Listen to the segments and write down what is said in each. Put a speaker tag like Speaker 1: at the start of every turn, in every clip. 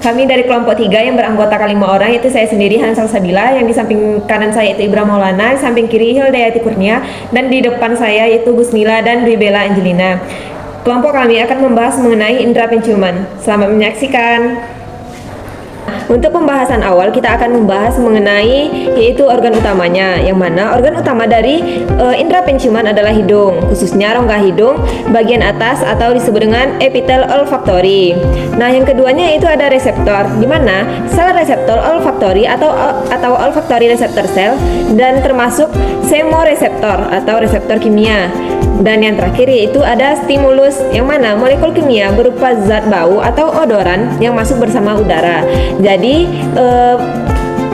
Speaker 1: Kami dari kelompok 3 yang beranggotakan 5 orang, yaitu saya sendiri Hana Salsabila, yang di samping kanan saya itu Ibrahim Maulana, di samping kiri Hildayati Kurnia, dan di depan saya yaitu Gusmila dan Dwi Bella Angelina. Kelompok kami akan membahas mengenai indera penciuman. Selamat menyaksikan. Untuk pembahasan awal kita akan membahas mengenai yaitu organ utamanya, yang mana organ utama dari indera penciuman adalah hidung, khususnya rongga hidung bagian atas atau disebut dengan epitel olfaktori. Nah, yang keduanya itu ada reseptor, di mana sel reseptor olfaktori atau olfaktori reseptor sel, dan termasuk semoreseptor atau reseptor kimia. Dan yang terakhir yaitu ada stimulus, yang mana molekul kimia berupa zat bau atau odoran yang masuk bersama udara. Jadi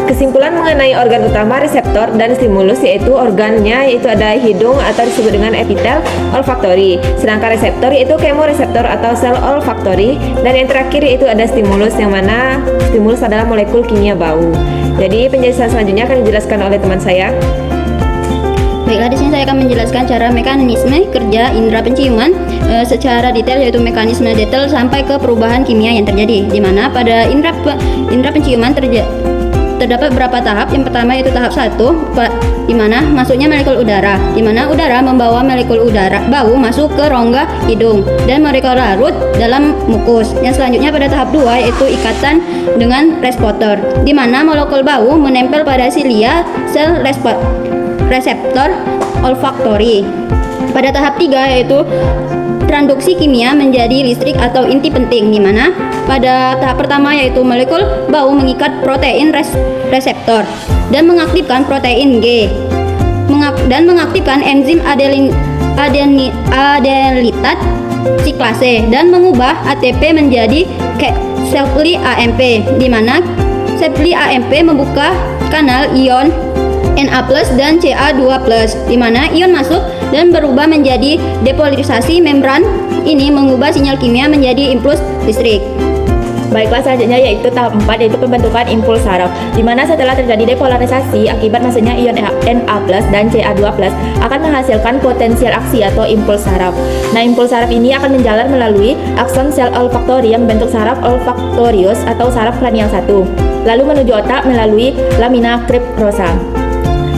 Speaker 1: kesimpulan mengenai organ utama, reseptor, dan stimulus yaitu organnya yaitu ada hidung atau disebut dengan epitel olfaktori, sedangkan reseptor yaitu kemoreseptor atau sel olfaktori, dan yang terakhir yaitu ada stimulus, yang mana stimulus adalah molekul kimia bau. Jadi penjelasan selanjutnya akan dijelaskan oleh teman saya.
Speaker 2: Baiklah, di sini saya akan menjelaskan cara mekanisme kerja indera penciuman secara detail, yaitu mekanisme detail sampai ke perubahan kimia yang terjadi. Di mana pada indera penciuman terdapat beberapa tahap. Yang pertama yaitu tahap 1, di mana masuknya molekul udara, di mana udara membawa molekul udara bau masuk ke rongga hidung dan mereka larut dalam mukus. Yang selanjutnya pada tahap 2 yaitu ikatan dengan reseptor, di mana molekul bau menempel pada silia sel reseptor olfaktori. Pada tahap 3 yaitu transduksi kimia menjadi listrik atau inti penting, di mana pada tahap pertama yaitu molekul bau mengikat protein reseptor dan mengaktifkan protein G dan mengaktifkan enzim adenilat siklase dan mengubah ATP menjadi Shapely AMP, di mana Shapely AMP membuka kanal ion Na+ dan Ca2+, di mana ion masuk dan berubah menjadi depolarisasi membran. Ini mengubah sinyal kimia menjadi impuls listrik.
Speaker 3: Baiklah, selanjutnya yaitu tahap 4 yaitu pembentukan impuls saraf, di mana setelah terjadi depolarisasi akibat masuknya ion Na+ dan Ca2+ akan menghasilkan potensial aksi atau impuls saraf. Nah, impuls saraf ini akan menjalar melalui akson sel olfaktori yang membentuk saraf olfaktorius atau saraf kranial 1, lalu menuju otak melalui lamina crepirosa.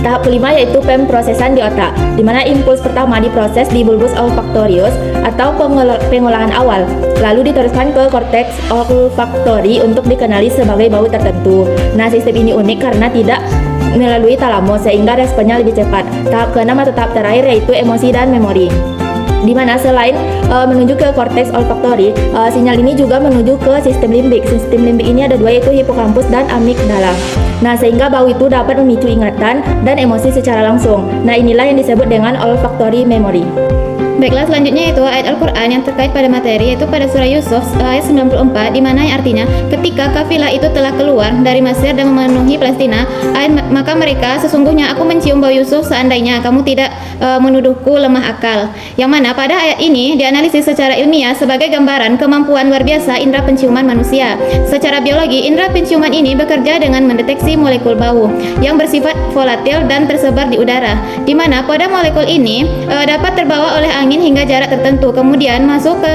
Speaker 3: Tahap kelima yaitu pemprosesan di otak, di mana impuls pertama diproses di bulbus olfaktorius atau pengolahan awal, lalu diteruskan ke korteks olfaktori untuk dikenali sebagai bau tertentu. Nah, sistem ini unik karena tidak melalui talamus sehingga responnya lebih cepat. Tahap keenam atau tahap terakhir yaitu emosi dan memori, di mana selain menuju ke korteks olfaktori, sinyal ini juga menuju ke sistem limbik. Sistem limbik ini ada dua, yaitu hipokampus dan amigdala. Nah, sehingga bau itu dapat memicu ingatan dan emosi secara langsung. Nah, inilah yang disebut dengan olfactory memory.
Speaker 2: Baiklah, selanjutnya itu ayat Al-Quran yang terkait pada materi, yaitu pada surah Yusuf ayat 94, di mana yang artinya ketika kafilah itu telah keluar dari Mesir dan memenuhi Palestina, maka mereka sesungguhnya aku mencium bau Yusuf seandainya kamu tidak menuduhku lemah akal. Yang mana pada ayat ini dianalisis secara ilmiah sebagai gambaran kemampuan luar biasa indera penciuman manusia. Secara biologi, indera penciuman ini bekerja dengan mendeteksi molekul bau yang bersifat volatil dan tersebar di udara, di mana pada molekul ini dapat terbawa oleh angin hingga jarak tertentu, kemudian masuk ke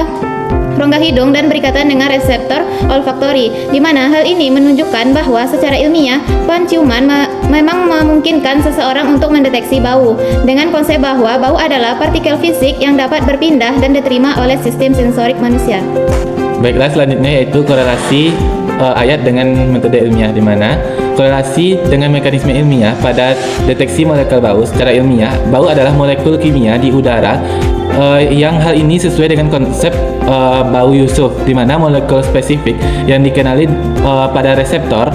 Speaker 2: rongga hidung dan berikatan dengan reseptor olfaktori, di mana hal ini menunjukkan bahwa secara ilmiah penciuman memang memungkinkan seseorang untuk mendeteksi bau dengan konsep bahwa bau adalah partikel fisik yang dapat berpindah dan diterima oleh sistem sensorik manusia.
Speaker 4: Baiklah, selanjutnya yaitu korelasi ayat dengan metode ilmiah, di mana korelasi dengan mekanisme ilmiah pada deteksi molekul bau. Secara ilmiah, bau adalah molekul kimia di udara yang hal ini sesuai dengan konsep bau Yusuf, di mana molekul spesifik yang dikenali pada reseptor.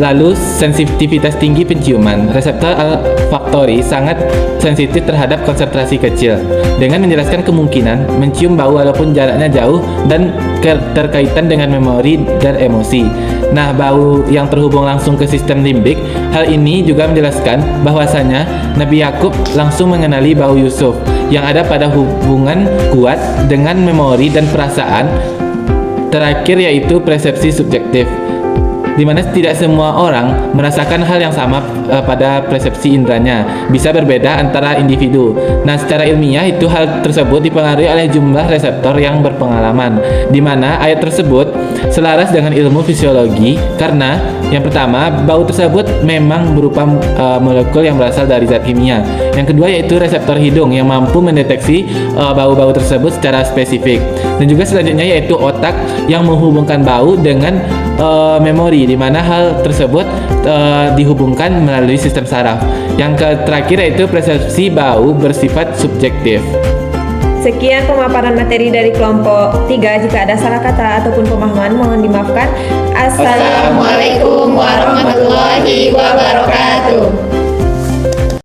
Speaker 4: Lalu sensitivitas tinggi penciuman. Reseptor olfaktori sangat sensitif terhadap konsentrasi kecil, dengan menjelaskan kemungkinan mencium bau walaupun jaraknya jauh dan terkaitan dengan memori dan emosi. Nah, bau yang terhubung langsung ke sistem limbik. Hal ini juga menjelaskan bahwasanya Nabi Yakub langsung mengenali bau Yusuf yang ada pada hubungan kuat dengan memori dan perasaan. Terakhir yaitu persepsi subjektif, di mana tidak semua orang merasakan hal yang sama pada persepsi inderanya, bisa berbeda antara individu. Nah, secara ilmiah itu hal tersebut dipengaruhi oleh jumlah reseptor yang berpengalaman, di mana ayat tersebut selaras dengan ilmu fisiologi karena yang pertama, bau tersebut memang berupa molekul yang berasal dari zat kimia. Yang kedua yaitu reseptor hidung yang mampu mendeteksi bau-bau tersebut secara spesifik. Dan juga selanjutnya yaitu otak yang menghubungkan bau dengan memori, di mana hal tersebut dihubungkan melalui sistem saraf. Yang terakhir yaitu persepsi bau bersifat subjektif.
Speaker 1: Sekian pemaparan materi dari kelompok 3. Jika ada salah kata ataupun pemahaman mohon dimaafkan. Assalamualaikum
Speaker 2: Assalamualaikum warahmatullahi wabarakatuh.